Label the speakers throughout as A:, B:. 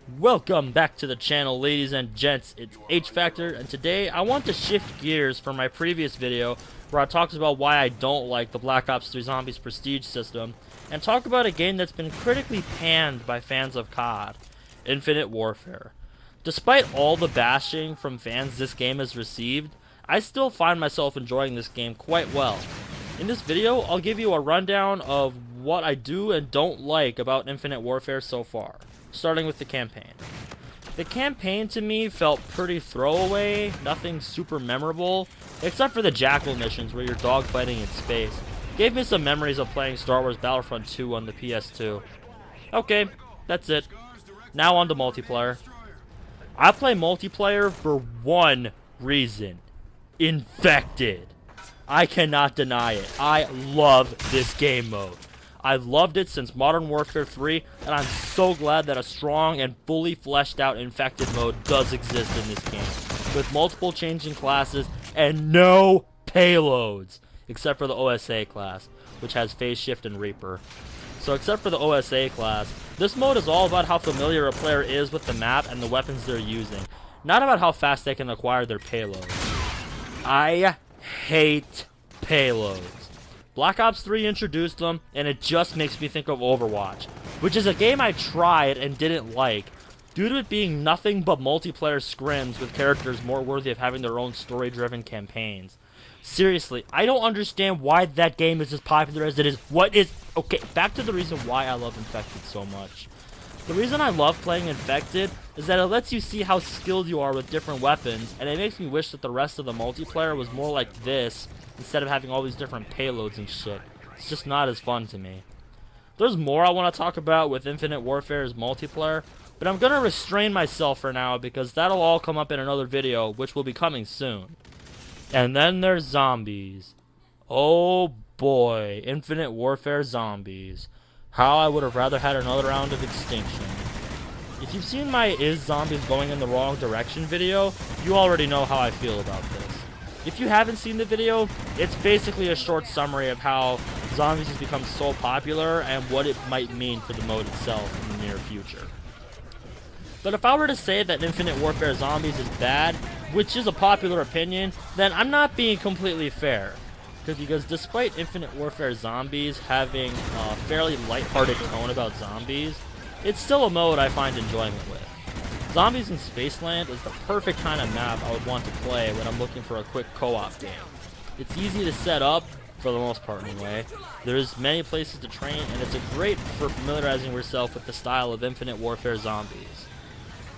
A: Welcome back to the channel, ladies and gents. It's H Factor, and today I want to shift gears from my previous video where I talked about why I don't like the Black Ops 3 Zombies prestige system and talk about a game that's been critically panned by fans of COD, Infinite Warfare. Despite all the bashing from fans this game has received, I still find myself enjoying this game quite well. In this video, I'll give you a rundown of what I do and don't like about Infinite Warfare so far, starting with the campaign. The campaign to me felt pretty throwaway, nothing super memorable, except for the Jackal missions where you're dogfighting in space. Gave me some memories of playing Star Wars Battlefront 2 on the PS2. Okay, that's it. Now on to multiplayer. I play multiplayer for one reason. Infected. I cannot deny it. I love this game mode. I've loved it since Modern Warfare 3, and I'm so glad that a strong and fully fleshed out infected mode does exist in this game, with multiple changing classes and no payloads, except for the OSA class, which has Phase Shift and Reaper. So except for the OSA class, this mode is all about how familiar a player is with the map and the weapons they're using, not about how fast they can acquire their payloads. I hate payloads. Black Ops 3 introduced them, and it just makes me think of Overwatch, which is a game I tried and didn't like, due to it being nothing but multiplayer scrims with characters more worthy of having their own story-driven campaigns. Seriously, I don't understand why that game is as popular as it is. Okay, back to the reason why I love Infected so much. The reason I love playing Infected is that it lets you see how skilled you are with different weapons, and it makes me wish that the rest of the multiplayer was more like this, instead of having all these different payloads and shit. It's just not as fun to me. There's more I want to talk about with Infinite Warfare's multiplayer, but I'm going to restrain myself for now because that'll all come up in another video, which will be coming soon. And then there's zombies. Oh boy, Infinite Warfare zombies. How I would have rather had another round of Extinction. If you've seen my Is Zombies Going in the Wrong Direction video, you already know how I feel about this. If you haven't seen the video, it's basically a short summary of how zombies has become so popular and what it might mean for the mode itself in the near future. But if I were to say that Infinite Warfare Zombies is bad, which is a popular opinion, then I'm not being completely fair. Because despite Infinite Warfare Zombies having a fairly lighthearted tone about zombies, it's still a mode I find enjoyment with. Zombies in Spaceland is the perfect kind of map I would want to play when I'm looking for a quick co-op game. It's easy to set up, for the most part anyway. There's many places to train, and it's great for familiarizing yourself with the style of Infinite Warfare Zombies.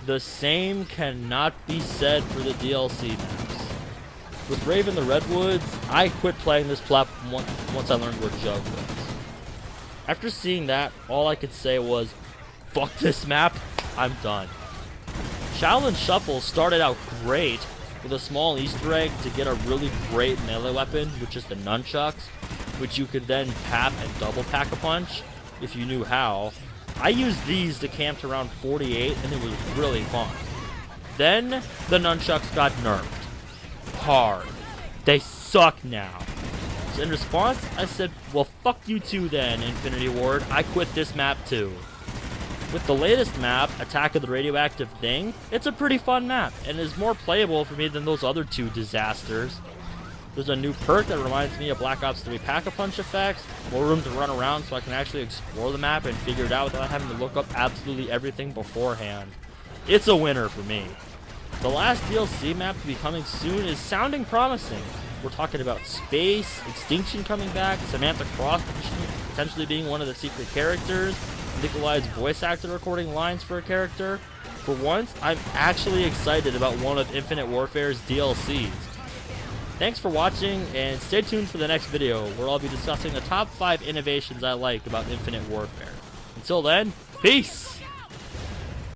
A: The same cannot be said for the DLC maps. With Brave in the Redwoods, I quit playing this platform once I learned where Jug was. After seeing that, all I could say was, fuck this map, I'm done. Shaolin Shuffle started out great with a small Easter egg to get a really great melee weapon, which is the nunchucks, which you could then tap and double pack a punch if you knew how. I used these to camp to around 48 and it was really fun. Then the nunchucks got nerfed. Hard. They suck now. So in response, I said, well fuck you too then, Infinity Ward. I quit this map too. With the latest map, Attack of the Radioactive Thing, it's a pretty fun map, and is more playable for me than those other two disasters. There's a new perk that reminds me of Black Ops 3 Pack-a-Punch effects, more room to run around so I can actually explore the map and figure it out without having to look up absolutely everything beforehand. It's a winner for me. The last DLC map to be coming soon is sounding promising. We're talking about space, Extinction coming back, Samantha Cross potentially being one of the secret characters, Nikolai's voice actor recording lines for a character. For once, I'm actually excited about one of Infinite Warfare's DLCs. Thanks for watching, and stay tuned for the next video, where I'll be discussing the top 5 innovations I like about Infinite Warfare. Until then, peace!